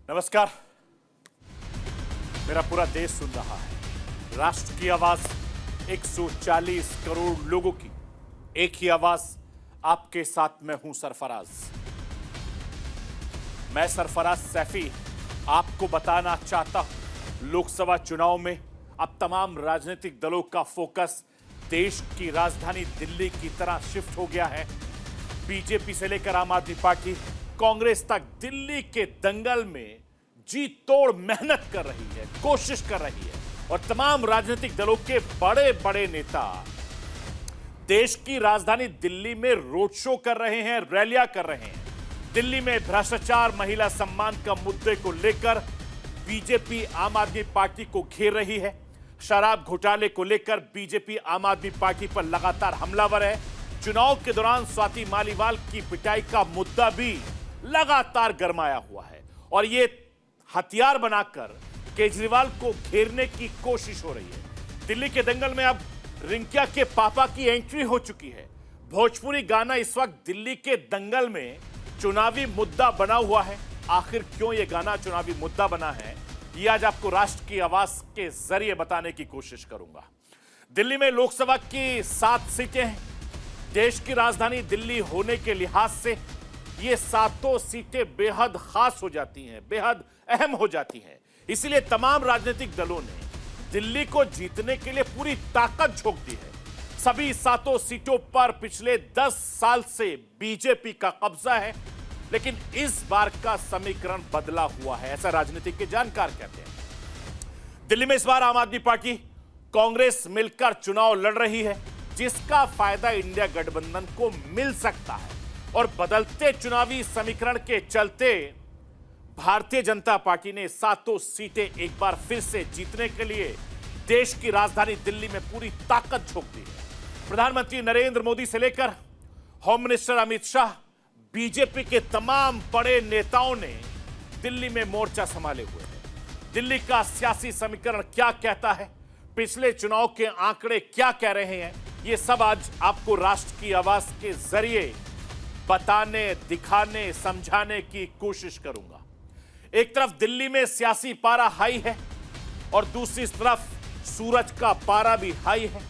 नमस्कार। मेरा पूरा देश सुन रहा है। राष्ट्र की आवाज 140 करोड़ लोगों की, एक ही आवाज आपके साथ मैं हूं सरफराज। मैं सरफराज सैफी आपको बताना चाहता हूं, लोकसभा चुनाव में अब तमाम राजनीतिक दलों का फोकस देश की राजधानी दिल्ली की तरह शिफ्ट हो गया है। बीजेपी से लेकर आम आदमी पार्टी, कांग्रेस तक दिल्ली के दंगल में जी तोड़ मेहनत कर रही है, कोशिश कर रही है और तमाम राजनीतिक दलों के बड़े बड़े नेता देश की राजधानी दिल्ली में रोड शो कर रहे हैं, रैलियां कर रहे हैं। दिल्ली में भ्रष्टाचार, महिला सम्मान का मुद्दे को लेकर बीजेपी आम आदमी पार्टी को घेर रही है। शराब घोटाले को लेकर बीजेपी आम आदमी पार्टी पर लगातार हमलावर है। चुनाव के दौरान स्वाति मालीवाल की पिटाई का मुद्दा भी लगातार गरमाया हुआ है और यह हथियार बनाकर केजरीवाल को घेरने की कोशिश हो रही है। दिल्ली के दंगल में अब रिंकिया के पापा की एंट्री हो चुकी है। भोजपुरी गाना इस वक्त दिल्ली के दंगल में चुनावी मुद्दा बना हुआ है। आखिर क्यों यह गाना चुनावी मुद्दा बना है, यह आज आपको राष्ट्र की आवाज के जरिए बताने की कोशिश करूंगा। दिल्ली में लोकसभा की 7 सीटें हैं। देश की राजधानी दिल्ली होने के लिहाज से ये 7 सीटें बेहद खास हो जाती हैं, बेहद अहम हो जाती हैं। इसलिए तमाम राजनीतिक दलों ने दिल्ली को जीतने के लिए पूरी ताकत झोंक दी है। सभी 7 सीटों पर पिछले 10 साल से बीजेपी का कब्जा है, लेकिन इस बार का समीकरण बदला हुआ है, ऐसा राजनीतिक के जानकार कहते हैं। दिल्ली में इस बार आम आदमी पार्टी, कांग्रेस मिलकर चुनाव लड़ रही है, जिसका फायदा इंडिया गठबंधन को मिल सकता है और बदलते चुनावी समीकरण के चलते भारतीय जनता पार्टी ने 7 सीटें एक बार फिर से जीतने के लिए देश की राजधानी दिल्ली में पूरी ताकत झोंक दी है। प्रधानमंत्री नरेंद्र मोदी से लेकर home minister Amit Shah, BJP के तमाम बड़े नेताओं ने दिल्ली में मोर्चा संभाले हुए हैं। दिल्ली का सियासी समीकरण क्या कहता है, पिछले चुनाव के आंकड़े क्या कह रहे हैं, ये सब आज आपको राष्ट्र की आवाज के जरिए बताने, दिखाने, समझाने की कोशिश करूंगा। एक तरफ दिल्ली में सियासी पारा हाई है और दूसरी तरफ सूरज का पारा भी हाई है।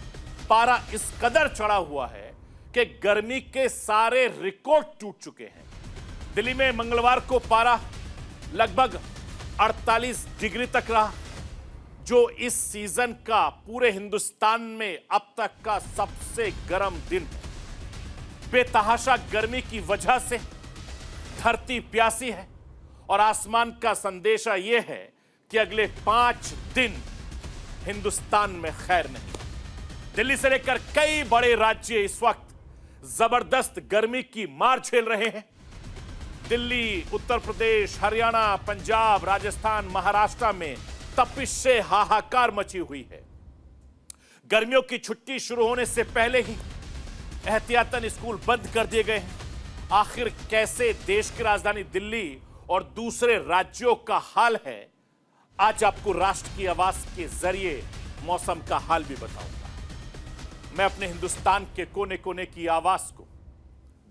पारा इस कदर चढ़ा हुआ है कि गर्मी के सारे रिकॉर्ड टूट चुके हैं। दिल्ली में मंगलवार को पारा लगभग 48 डिग्री तक रहा, जो इस सीजन का पूरे हिंदुस्तान में अब तक का सबसे गर्म दिन है। बेतहाशा गर्मी की वजह से धरती प्यासी है और आसमान का संदेशा यह है कि अगले 5 दिन हिंदुस्तान में खैर नहीं। दिल्ली से लेकर कई बड़े राज्य इस वक्त जबरदस्त गर्मी की मार झेल रहे हैं। दिल्ली, उत्तर प्रदेश, हरियाणा, पंजाब, राजस्थान, महाराष्ट्र में तपिश से हाहाकार मची हुई है। गर्मियों की छुट्टी शुरू होने से पहले ही एहतियातन स्कूल बंद कर दिए गए हैं। आखिर कैसे देश की राजधानी दिल्ली और दूसरे राज्यों का हाल है, आज आपको राष्ट्र की आवाज के जरिए मौसम का हाल भी बताऊंगा। मैं अपने हिंदुस्तान के कोने कोने की आवाज को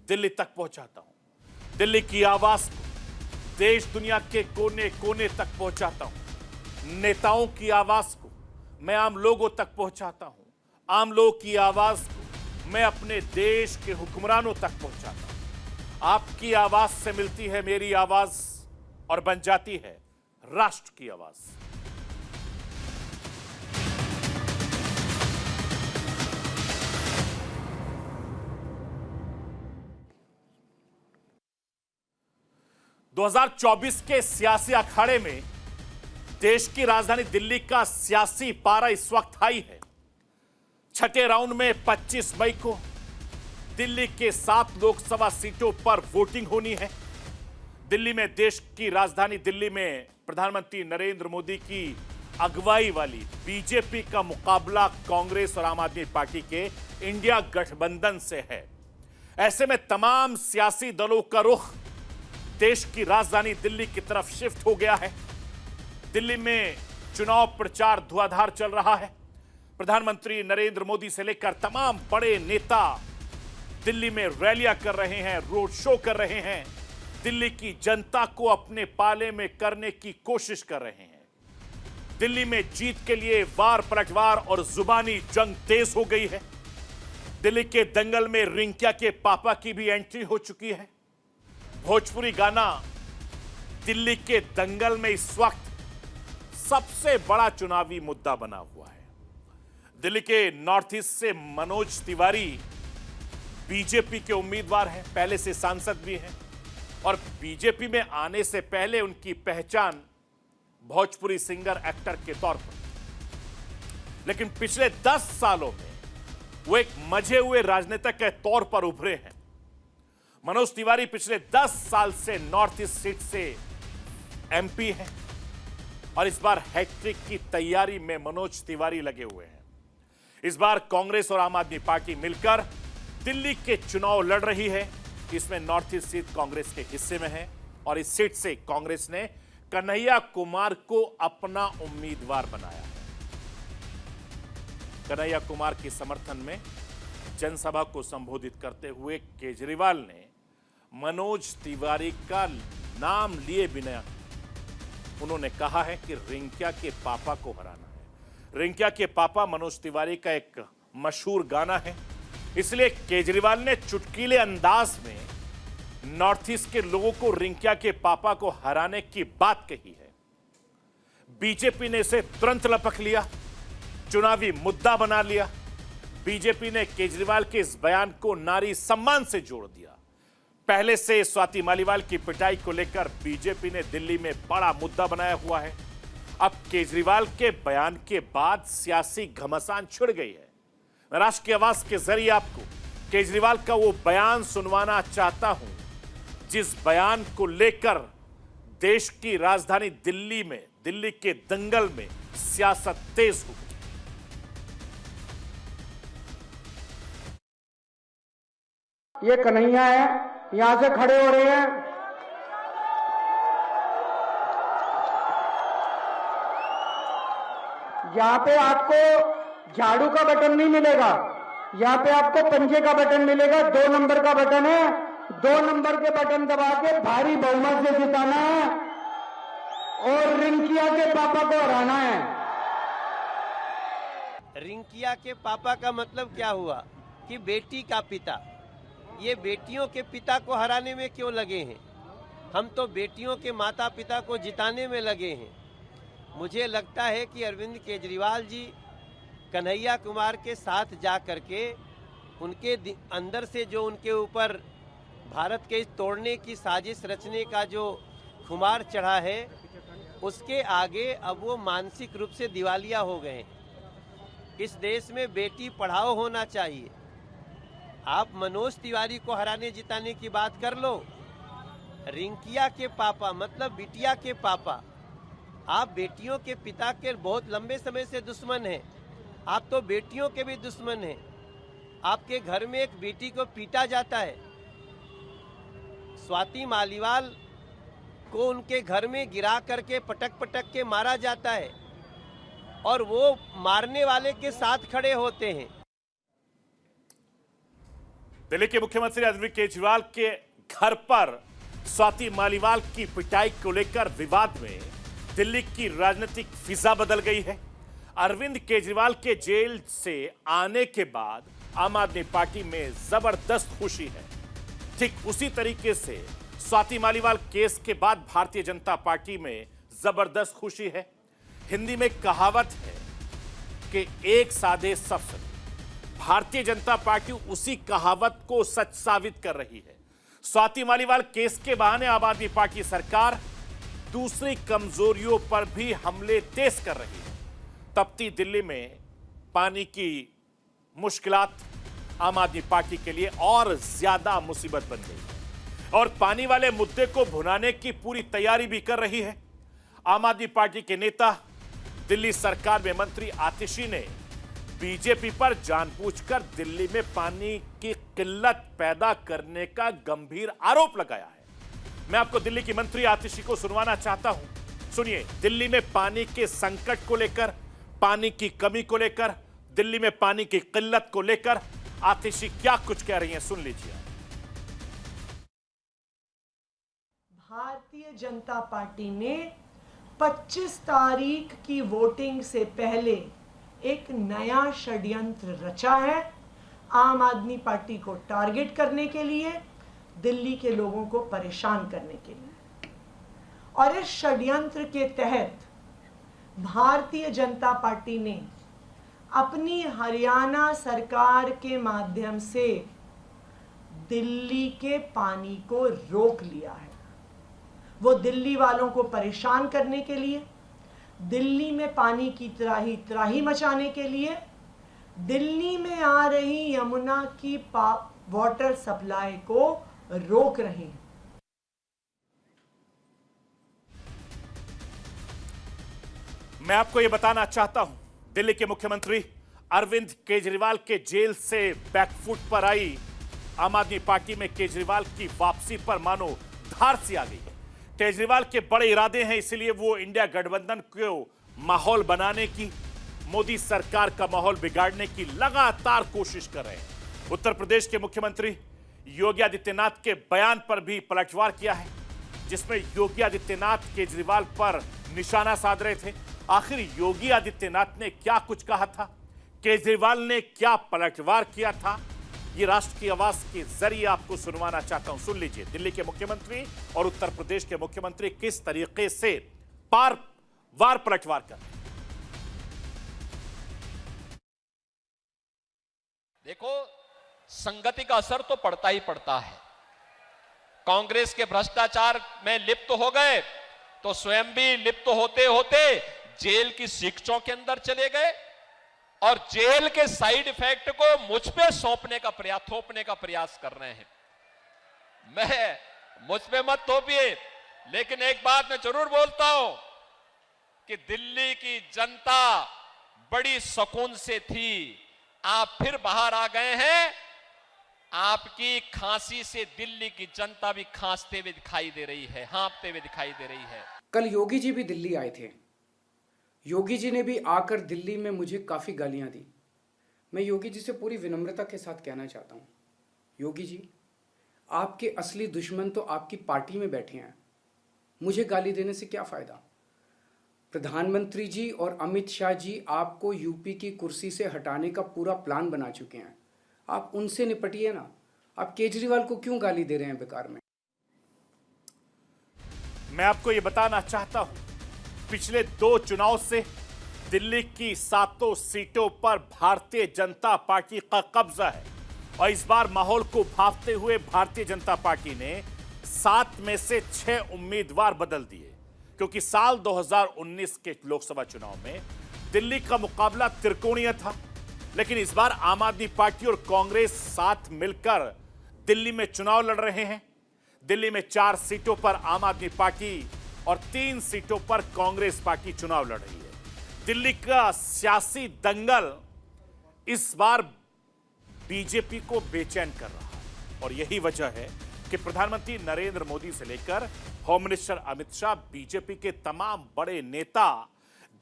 दिल्ली तक पहुंचाता हूं। दिल्ली की आवाज को देश दुनिया के कोने कोने तक पहुंचाता हूं। नेताओं की आवाज को मैं आम लोगों तक पहुंचाता हूं। आम लोगों की आवाज को मैं अपने देश के हुक्मरानों तक पहुंचाता हूं। आपकी आवाज से मिलती है मेरी आवाज और बन जाती है राष्ट्र की आवाज। दो 2024 के सियासी अखाड़े में देश की राजधानी दिल्ली का सियासी पारा इस वक्त हाई है। छठे राउंड में 25 मई को दिल्ली के 7 लोकसभा सीटों पर वोटिंग होनी है। दिल्ली में, देश की राजधानी दिल्ली में प्रधानमंत्री नरेंद्र मोदी की अगुवाई वाली बीजेपी का मुकाबला कांग्रेस और आम आदमी पार्टी के इंडिया गठबंधन से है। ऐसे में तमाम सियासी दलों का रुख देश की राजधानी दिल्ली की तरफ शिफ्ट हो गया है। दिल्ली में चुनाव प्रचार धुआंधार चल रहा है। प्रधानमंत्री नरेंद्र मोदी से लेकर तमाम बड़े नेता दिल्ली में रैलियां कर रहे हैं, रोड शो कर रहे हैं। दिल्ली की जनता को अपने पाले में करने की कोशिश कर रहे हैं। दिल्ली में जीत के लिए वार पलटवार और जुबानी जंग तेज हो गई है। दिल्ली के दंगल में रिंकिया के पापा की भी एंट्री हो चुकी है। भोजपुरी गाना दिल्ली के दंगल में इस वक्त सबसे बड़ा चुनावी मुद्दा बना हुआ है। दिल्ली के नॉर्थ ईस्ट से मनोज तिवारी बीजेपी के उम्मीदवार हैं, पहले से सांसद भी हैं और बीजेपी में आने से पहले उनकी पहचान भोजपुरी सिंगर एक्टर के तौर पर, लेकिन पिछले 10 सालों में वो एक मजे हुए राजनेता के तौर पर उभरे हैं। मनोज तिवारी पिछले 10 साल से नॉर्थ ईस्ट सीट से एमपी हैं और इस बार हैट्रिक की तैयारी में मनोज तिवारी लगे हुए हैं। इस बार कांग्रेस और आम आदमी पार्टी मिलकर दिल्ली के चुनाव लड़ रही है। इसमें नॉर्थ ईस्ट सीट कांग्रेस के हिस्से में है और इस सीट से कांग्रेस ने कन्हैया कुमार को अपना उम्मीदवार बनाया है। कन्हैया कुमार के समर्थन में जनसभा को संबोधित करते हुए केजरीवाल ने मनोज तिवारी का नाम लिए बिना उन्होंने कहा है कि रिंकिया के पापा को हराना है। रिंकिया के पापा मनोज तिवारी का एक मशहूर गाना है, इसलिए केजरीवाल ने चुटकीले अंदाज में नॉर्थ ईस्ट के लोगों को रिंकिया के पापा को हराने की बात कही है। बीजेपी ने इसे तुरंत लपक लिया, चुनावी मुद्दा बना लिया। बीजेपी ने केजरीवाल के इस बयान को नारी सम्मान से जोड़ दिया। पहले से स्वाति मालीवाल की पिटाई को लेकर बीजेपी ने दिल्ली में बड़ा मुद्दा बनाया हुआ है। अब केजरीवाल के बयान के बाद सियासी घमासान छिड़ गई है। मैं राष्ट्र की आवाज के जरिए आपको केजरीवाल का वो बयान सुनवाना चाहता हूं जिस बयान को लेकर देश की राजधानी दिल्ली में, दिल्ली के दंगल में सियासत तेज हो गई। ये कन्हैया है, यहां से खड़े हो रहे हैं। यहां पे आपको झाड़ू का बटन नहीं मिलेगा, यहां पे आपको पंजे का बटन मिलेगा। 2 नंबर का बटन है, 2 नंबर के बटन दबा के भारी बहुमत से जिताना है और रिंकिया के पापा को हराना है। रिंकिया के पापा का मतलब क्या हुआ कि बेटी का पिता। ये बेटियों के पिता को हराने में क्यों लगे हैं? हम तो बेटियों के माता पिता को जिताने में लगे हैं। मुझे लगता है कि अरविंद केजरीवाल जी कन्हैया कुमार के साथ जा करके उनके अंदर से जो उनके ऊपर भारत के तोड़ने की साजिश रचने का जो खुमार चढ़ा है, उसके आगे अब वो मानसिक रूप से दिवालिया हो गए। इस देश में बेटी पढ़ाओ होना चाहिए। आप मनोज तिवारी को हराने जिताने की बात कर लो। रिंकिया के पापा मतलब बिटिया के पापा, आप बेटियों के पिता के बहुत लंबे समय से दुश्मन हैं। आप तो बेटियों के भी दुश्मन हैं। आपके घर में एक बेटी को पीटा जाता है। स्वाति मालीवाल को उनके घर में गिरा करके पटक पटक के मारा जाता है और वो मारने वाले के साथ खड़े होते हैं। दिल्ली के मुख्यमंत्री अरविंद केजरीवाल के घर पर स्वाति मालीवाल की पिटाई को लेकर विवाद में दिल्ली की राजनीतिक फिजा बदल गई है। अरविंद केजरीवाल के जेल से आने के बाद आम आदमी पार्टी में जबरदस्त खुशी है। ठीक उसी तरीके से स्वाति मालीवाल केस के बाद भारतीय जनता पार्टी में जबरदस्त खुशी है। हिंदी में कहावत है कि एक साधे सब सच। भारतीय जनता पार्टी उसी कहावत को सच साबित कर रही है। स्वाति मालीवाल केस के बहाने आम आदमी पार्टी सरकार दूसरी कमजोरियों पर भी हमले तेज कर रही है। तपती दिल्ली में पानी की मुश्किलात आम आदमी पार्टी के लिए और ज्यादा मुसीबत बन गई है और पानी वाले मुद्दे को भुनाने की पूरी तैयारी भी कर रही है। आम आदमी पार्टी के नेता दिल्ली सरकार में मंत्री आतिशी ने बीजेपी पर जानबूझकर दिल्ली में पानी की किल्लत पैदा करने का गंभीर आरोप लगाया है। मैं आपको दिल्ली की मंत्री आतिशी को सुनवाना चाहता हूं। सुनिए, दिल्ली में पानी के संकट को लेकर, पानी की कमी को लेकर, दिल्ली में पानी की किल्लत को लेकर आतिशी क्या कुछ कह रही हैं, सुन लीजिए। भारतीय जनता पार्टी ने 25 तारीख की वोटिंग से पहले एक नया षड्यंत्र रचा है आम आदमी पार्टी को टारगेट करने के लिए, दिल्ली के लोगों को परेशान करने के लिए। और इस षड्यंत्र के तहत भारतीय जनता पार्टी ने अपनी हरियाणा सरकार के माध्यम से दिल्ली के पानी को रोक लिया है। वो दिल्ली वालों को परेशान करने के लिए, दिल्ली में पानी की त्राही मचाने के लिए, दिल्ली में आ रही यमुना की वाटर सप्लाई को रोक रहे हैं। मैं आपको यह बताना चाहता हूं, दिल्ली के मुख्यमंत्री अरविंद केजरीवाल के जेल से बैकफुट पर आई आम आदमी पार्टी में केजरीवाल की वापसी पर मानो धार सी आ गई है। केजरीवाल के बड़े इरादे हैं, इसलिए वो इंडिया गठबंधन को माहौल बनाने की, मोदी सरकार का माहौल बिगाड़ने की लगातार कोशिश कर रहे हैं। उत्तर प्रदेश के मुख्यमंत्री योगी आदित्यनाथ के बयान पर भी पलटवार किया है, जिसमें योगी आदित्यनाथ केजरीवाल पर निशाना साध रहे थे। आखिर योगी आदित्यनाथ ने क्या कुछ कहा था, केजरीवाल ने क्या पलटवार किया था, ये राष्ट्र की आवाज के जरिए आपको सुनवाना चाहता हूं। सुन लीजिए दिल्ली के मुख्यमंत्री और उत्तर प्रदेश के मुख्यमंत्री किस तरीके से वार पलटवार कर। देखो, संगति का असर तो पड़ता ही पड़ता है। कांग्रेस के भ्रष्टाचार में लिप्त हो गए तो स्वयं भी लिप्त होते होते जेल की शिक्षों के अंदर चले गए और जेल के साइड इफेक्ट को मुझ पे थोपने का प्रयास कर रहे हैं। मुझ पे मत थोपिए, लेकिन एक बात मैं जरूर बोलता हूं कि दिल्ली की जनता बड़ी सुकून से थी। आप फिर बाहर आ गए हैं। आपकी खांसी से दिल्ली की जनता भी खांसते हुए दिखाई दे रही है, हाँफते हुए दिखाई दे रही है। कल योगी जी भी दिल्ली आए थे। योगी जी ने भी आकर दिल्ली में मुझे काफ़ी गालियां दी। मैं योगी जी से पूरी विनम्रता के साथ कहना चाहता हूं, योगी जी, आपके असली दुश्मन तो आपकी पार्टी में बैठे हैं। मुझे गाली देने से क्या फ़ायदा। प्रधानमंत्री जी और अमित शाह जी आपको यूपी की कुर्सी से हटाने का पूरा प्लान बना चुके हैं। आप उनसे निपटिए ना। आप केजरीवाल को क्यों गाली दे रहे हैं बेकार में। मैं आपको यह बताना चाहता हूं, पिछले 2 चुनाव से दिल्ली की 7 सीटों पर भारतीय जनता पार्टी का कब्जा है और इस बार माहौल को भांपते हुए भारतीय जनता पार्टी ने 7 में से 6 उम्मीदवार बदल दिए, क्योंकि साल 2019 के लोकसभा चुनाव में दिल्ली का मुकाबला त्रिकोणीय था। लेकिन इस बार आम आदमी पार्टी और कांग्रेस साथ मिलकर दिल्ली में चुनाव लड़ रहे हैं। दिल्ली में 4 सीटों पर आम आदमी पार्टी और 3 सीटों पर कांग्रेस पार्टी चुनाव लड़ रही है। दिल्ली का सियासी दंगल इस बार बीजेपी को बेचैन कर रहा है और यही वजह है कि प्रधानमंत्री नरेंद्र मोदी से लेकर home minister Amit Shah, BJP के तमाम बड़े नेता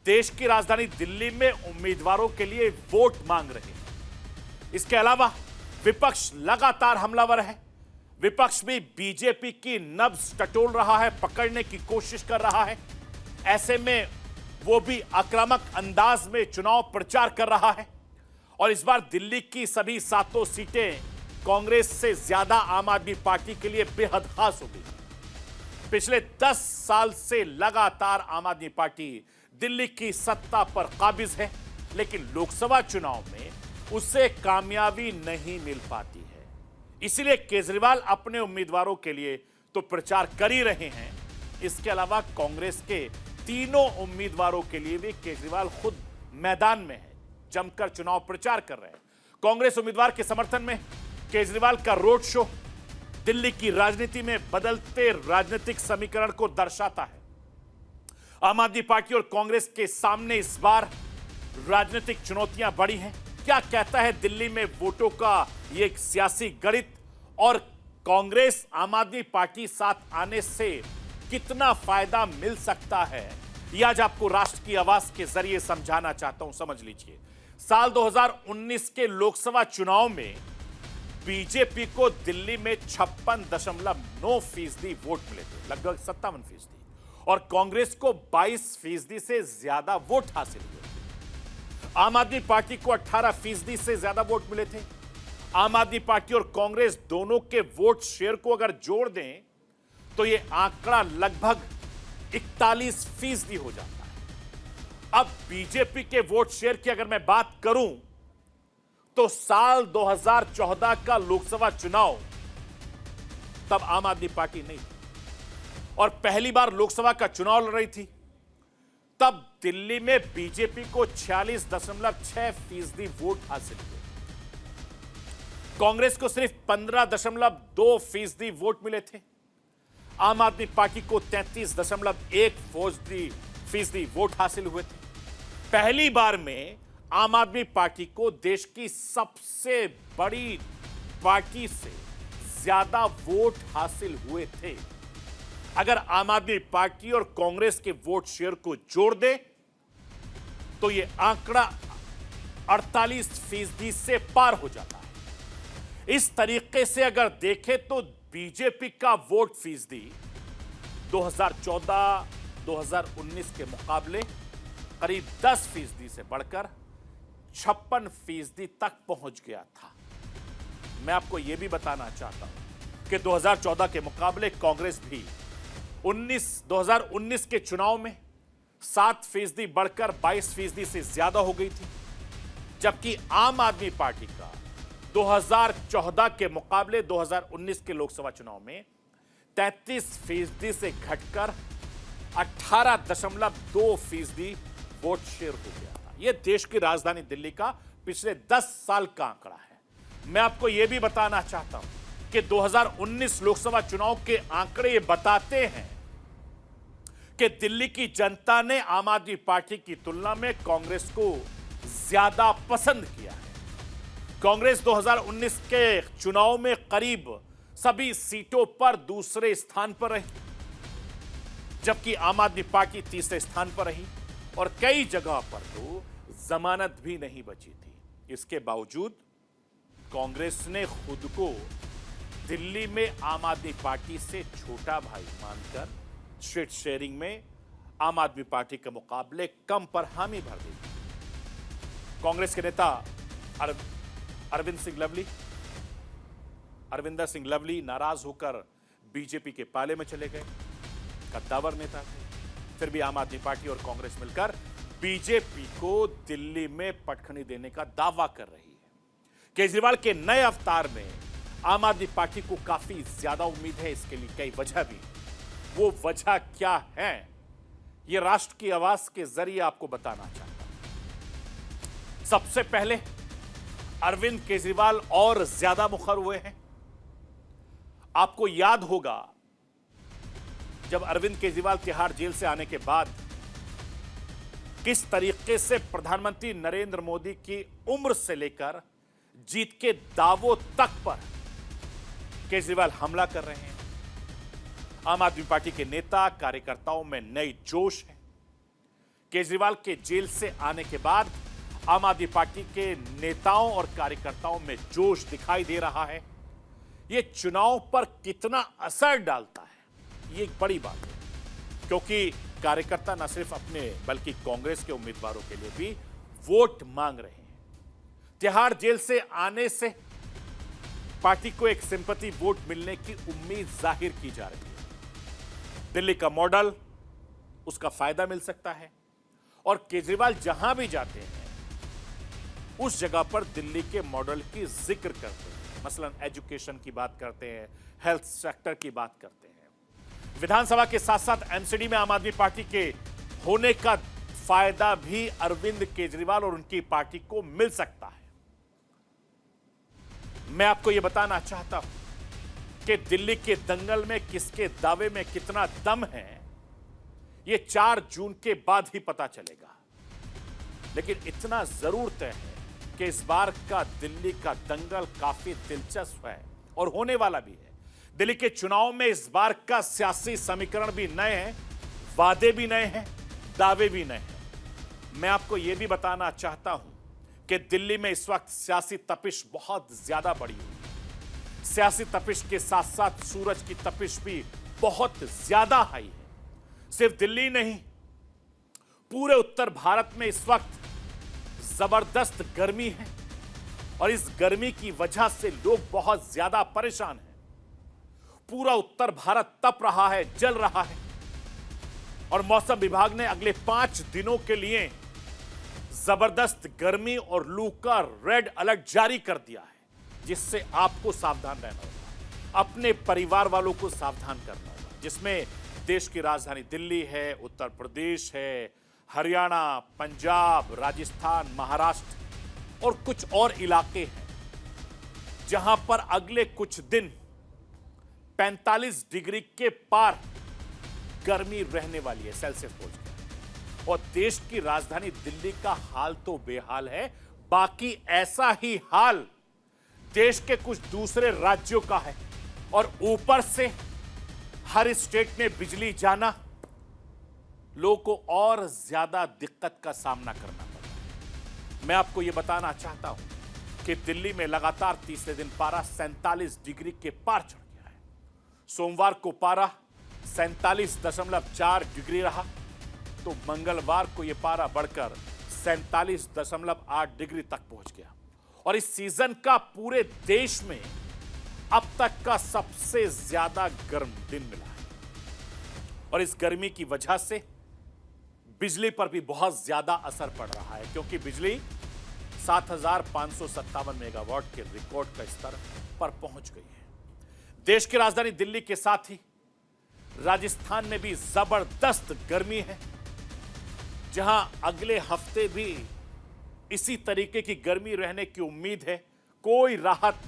देश की राजधानी दिल्ली में उम्मीदवारों के लिए वोट मांग रहे हैं। इसके अलावा विपक्ष लगातार हमलावर है। विपक्ष भी बीजेपी की नब्ज टटोल रहा है, पकड़ने की कोशिश कर रहा है। ऐसे में वो भी आक्रामक अंदाज में चुनाव प्रचार कर रहा है और इस बार दिल्ली की सभी 7 सीटें कांग्रेस से ज्यादा आम आदमी पार्टी के लिए बेहद खास हो गई। पिछले 10 साल से लगातार आम आदमी पार्टी दिल्ली की सत्ता पर काबिज है, लेकिन लोकसभा चुनाव में उसे कामयाबी नहीं मिल पाती है। इसीलिए केजरीवाल अपने उम्मीदवारों के लिए तो प्रचार कर ही रहे हैं, इसके अलावा कांग्रेस के तीनों उम्मीदवारों के लिए भी केजरीवाल खुद मैदान में है, जमकर चुनाव प्रचार कर रहे हैं। कांग्रेस उम्मीदवार के समर्थन में केजरीवाल का रोड शो दिल्ली की राजनीति में बदलते राजनीतिक समीकरण को दर्शाता है। आम आदमी पार्टी और कांग्रेस के सामने इस बार राजनीतिक चुनौतियां बड़ी हैं। क्या कहता है दिल्ली में वोटों का ये सियासी गणित और कांग्रेस आम आदमी पार्टी साथ आने से कितना फायदा मिल सकता है, यह आज आपको राष्ट्र की आवाज के जरिए समझाना चाहता हूं। समझ लीजिए, साल 2019 के लोकसभा चुनाव में बीजेपी को दिल्ली में 56.9% वोट मिले थे, लगभग 57%, और कांग्रेस को 22% से ज्यादा वोट हासिल हुए। आम आदमी पार्टी को 18% से ज्यादा वोट मिले थे। आम आदमी पार्टी और कांग्रेस दोनों के वोट शेयर को अगर जोड़ दें तो यह आंकड़ा लगभग 41% हो जाता है। अब बीजेपी के वोट शेयर की अगर मैं बात करूं तो साल 2014 का लोकसभा चुनाव तब आम आदमी पार्टी नहीं थी और पहली बार लोकसभा का चुनाव लड़ रही थी। तब दिल्ली में बीजेपी को 46.6% वोट हासिल हुए, कांग्रेस को सिर्फ 15.2% वोट मिले थे, आम आदमी पार्टी को 33.1% वोट हासिल हुए थे। पहली बार में आम आदमी पार्टी को देश की सबसे बड़ी पार्टी से ज्यादा वोट हासिल हुए थे। अगर आम आदमी पार्टी और कांग्रेस के वोट शेयर को जोड़ दे तो यह आंकड़ा 48% से पार हो जाता है। इस तरीके से अगर देखें तो बीजेपी का वोट फीसदी 2014-2019 के मुकाबले करीब 10% से बढ़कर 56% तक पहुंच गया था। मैं आपको यह भी बताना चाहता हूं कि 2014 के मुकाबले कांग्रेस भी 2019 के चुनाव में 7% बढ़कर 22% से ज्यादा हो गई थी, जबकि आम आदमी पार्टी का 2014 के मुकाबले 2019 के लोकसभा चुनाव में 33% से घटकर 18.2% वोट शेयर हो गया था। यह देश की राजधानी दिल्ली का पिछले 10 साल का आंकड़ा है। मैं आपको यह भी बताना चाहता हूं कि 2019 लोकसभा चुनाव के आंकड़े ये बताते हैं कि दिल्ली की जनता ने आम आदमी पार्टी की तुलना में कांग्रेस को ज्यादा पसंद किया है। कांग्रेस 2019 के चुनाव में करीब सभी सीटों पर दूसरे स्थान पर रही, जबकि आम आदमी पार्टी तीसरे स्थान पर रही और कई जगह पर तो जमानत भी नहीं बची थी। इसके बावजूद कांग्रेस ने खुद को दिल्ली में आम आदमी पार्टी से छोटा भाई मानकर सीट शेयरिंग में आम आदमी पार्टी के मुकाबले कम पर हामी भर दी। कांग्रेस के नेता अरविंदर सिंह लवली नाराज होकर बीजेपी के पाले में चले गए। कद्दावर नेता थे, फिर भी आम आदमी पार्टी और कांग्रेस मिलकर बीजेपी को दिल्ली में पटखनी देने का दावा कर रही है। केजरीवाल के नए अवतार में आम आदमी पार्टी को काफी ज्यादा उम्मीद है। इसके लिए कई वजह भी, वो वजह क्या है ये राष्ट्र की आवाज के जरिए आपको बताना चाहता हूं। सबसे पहले अरविंद केजरीवाल और ज्यादा मुखर हुए हैं। आपको याद होगा जब अरविंद केजरीवाल तिहाड़ जेल से आने के बाद किस तरीके से प्रधानमंत्री नरेंद्र मोदी की उम्र से लेकर जीत के दावों तक पर केजरीवाल हमला कर रहे हैं। आम आदमी पार्टी के नेता कार्यकर्ताओं में नई जोश है। केजरीवाल के जेल से आने के बाद आम आदमी पार्टी के नेताओं और कार्यकर्ताओं में जोश दिखाई दे रहा है। यह चुनाव पर कितना असर डालता है ये एक बड़ी बात है, क्योंकि कार्यकर्ता न सिर्फ अपने बल्कि कांग्रेस के उम्मीदवारों के लिए भी वोट मांग रहे हैं। तिहाड़ जेल से आने से पार्टी को एक सिंपैथी वोट मिलने की उम्मीद जाहिर की जा रही है। दिल्ली का मॉडल, उसका फायदा मिल सकता है और केजरीवाल जहां भी जाते हैं उस जगह पर दिल्ली के मॉडल की जिक्र करते हैं। मसलन एजुकेशन की बात करते हैं, हेल्थ सेक्टर की बात करते हैं। विधानसभा के साथ साथ एमसीडी में आम आदमी पार्टी के होने का फायदा भी अरविंद केजरीवाल और उनकी पार्टी को मिल सकता है। मैं आपको यह बताना चाहता हूं कि दिल्ली के दंगल में किसके दावे में कितना दम है यह 4 जून के बाद ही पता चलेगा। लेकिन इतना जरूर तय है कि इस बार का दिल्ली का दंगल काफी दिलचस्प है और होने वाला भी है। दिल्ली के चुनाव में इस बार का सियासी समीकरण भी नए हैं, वादे भी नए हैं, दावे भी नए हैं। मैं आपको यह भी बताना चाहता हूं कि दिल्ली में इस वक्त सियासी तपिश बहुत ज्यादा बढ़ी हुई है। सियासी तपिश के साथ साथ सूरज की तपिश भी बहुत ज्यादा हाई है। सिर्फ दिल्ली नहीं, पूरे उत्तर भारत में इस वक्त जबरदस्त गर्मी है और इस गर्मी की वजह से लोग बहुत ज्यादा परेशान हैं। पूरा उत्तर भारत तप रहा है, जल रहा है और मौसम विभाग ने अगले 5 दिनों के लिए जबरदस्त गर्मी और लू का रेड अलर्ट जारी कर दिया है, जिससे आपको सावधान रहना होगा, अपने परिवार वालों को सावधान करना होगा, जिसमें देश की राजधानी दिल्ली है, उत्तर प्रदेश है, हरियाणा, पंजाब, राजस्थान, महाराष्ट्र और कुछ और इलाके हैं जहां पर अगले कुछ दिन 45 डिग्री के पार गर्मी रहने वाली है, सेल्सियस पहुंच गया। और देश की राजधानी दिल्ली का हाल तो बेहाल है, बाकी ऐसा ही हाल देश के कुछ दूसरे राज्यों का है और ऊपर से हर स्टेट में बिजली जाना लोगों को और ज्यादा दिक्कत का सामना करना पड़ रहा है। मैं आपको यह बताना चाहता हूं कि दिल्ली में लगातार तीसरे दिन पारा 47 डिग्री के पार चढ़ गया है। सोमवार को पारा 47.4 डिग्री रहा तो मंगलवार को यह पारा बढ़कर 47.8 डिग्री तक पहुंच गया और इस सीजन का पूरे देश में अब तक का सबसे ज्यादा गर्म दिन मिला है। और इस गर्मी की वजह से बिजली पर भी बहुत ज्यादा असर पड़ रहा है, क्योंकि बिजली 7,557 मेगावाट के रिकॉर्ड का स्तर पर पहुंच गई है। देश की राजधानी दिल्ली के साथ ही राजस्थान में भी जबरदस्त गर्मी है, जहां अगले हफ्ते भी इसी तरीके की गर्मी रहने की उम्मीद है। कोई राहत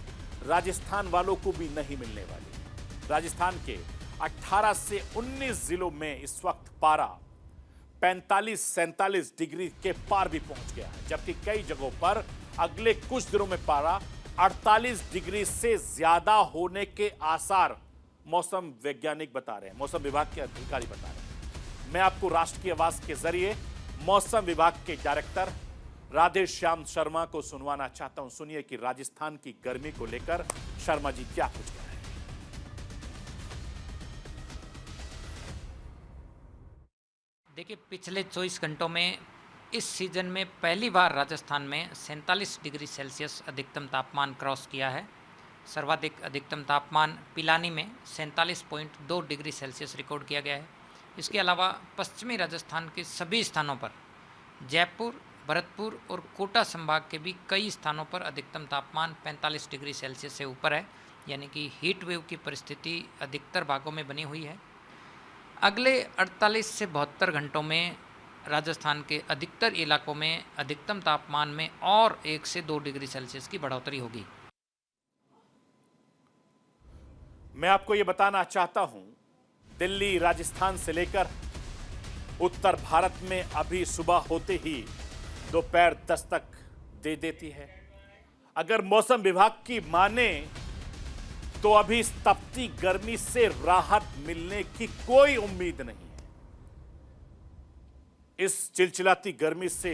राजस्थान वालों को भी नहीं मिलने वाली। राजस्थान के 18 से 19 जिलों में इस वक्त पारा 45-47 डिग्री के पार भी पहुंच गया है, जबकि कई जगहों पर अगले कुछ दिनों में पारा 48 डिग्री से ज्यादा होने के आसार मौसम वैज्ञानिक बता रहे हैं, मौसम विभाग के अधिकारी बता रहे हैं। मैं आपको राष्ट्र की आवाज के जरिए मौसम विभाग के डायरेक्टर राधेश्याम शर्मा को सुनवाना चाहता हूं। सुनिए कि राजस्थान की गर्मी को लेकर शर्मा जी क्या कुछ कह रहे हैं। देखिए, पिछले 24 घंटों में इस सीजन में पहली बार राजस्थान में 47 डिग्री सेल्सियस अधिकतम तापमान क्रॉस किया है। सर्वाधिक अधिकतम तापमान पिलानी में 47.2 डिग्री सेल्सियस रिकॉर्ड किया गया है। इसके अलावा पश्चिमी राजस्थान के सभी स्थानों पर, जयपुर, भरतपुर और कोटा संभाग के भी कई स्थानों पर अधिकतम तापमान 45 डिग्री सेल्सियस से ऊपर है, यानी कि हीट वेव की परिस्थिति अधिकतर भागों में बनी हुई है। अगले 48 से 72 घंटों में राजस्थान के अधिकतर इलाकों में अधिकतम तापमान में और 1 से 2 डिग्री सेल्सियस की बढ़ोतरी होगी। मैं आपको यह बताना चाहता हूं, दिल्ली, राजस्थान से लेकर उत्तर भारत में अभी सुबह होते ही दोपहर दस्तक दे देती है। अगर मौसम विभाग की माने तो अभी इस तपती गर्मी से राहत मिलने की कोई उम्मीद नहीं है। इस चिलचिलाती गर्मी से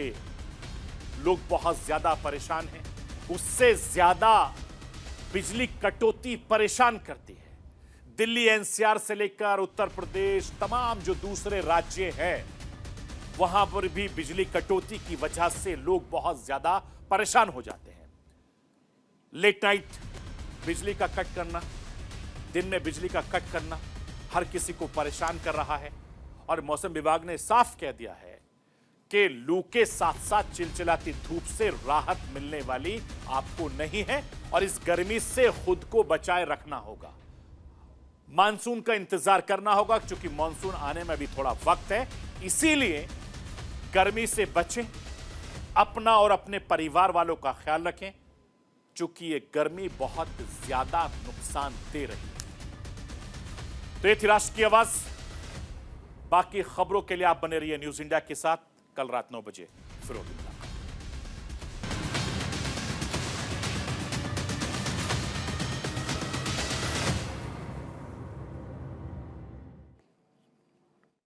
लोग बहुत ज्यादा परेशान हैं। उससे ज्यादा बिजली कटौती परेशान करती है। दिल्ली, एनसीआर से लेकर उत्तर प्रदेश, तमाम जो दूसरे राज्य हैं, वहां पर भी बिजली कटौती की वजह से लोग बहुत ज्यादा परेशान हो जाते हैं। लेट नाइट बिजली का कट करना, दिन में बिजली का कट करना हर किसी को परेशान कर रहा है और मौसम विभाग ने साफ कह दिया है कि लू के साथ साथ चिलचिलाती धूप से राहत मिलने वाली आपको नहीं है और इस गर्मी से खुद को बचाए रखना होगा। मानसून का इंतजार करना होगा, क्योंकि मानसून आने में भी थोड़ा वक्त है। इसीलिए गर्मी से बचें, अपना और अपने परिवार वालों का ख्याल रखें, क्योंकि ये गर्मी बहुत ज्यादा नुकसान दे रही है। तो ये थी राष्ट्र की आवाज। बाकी खबरों के लिए आप बने रहिए न्यूज इंडिया के साथ। कल रात 9 बजे फिर होगी।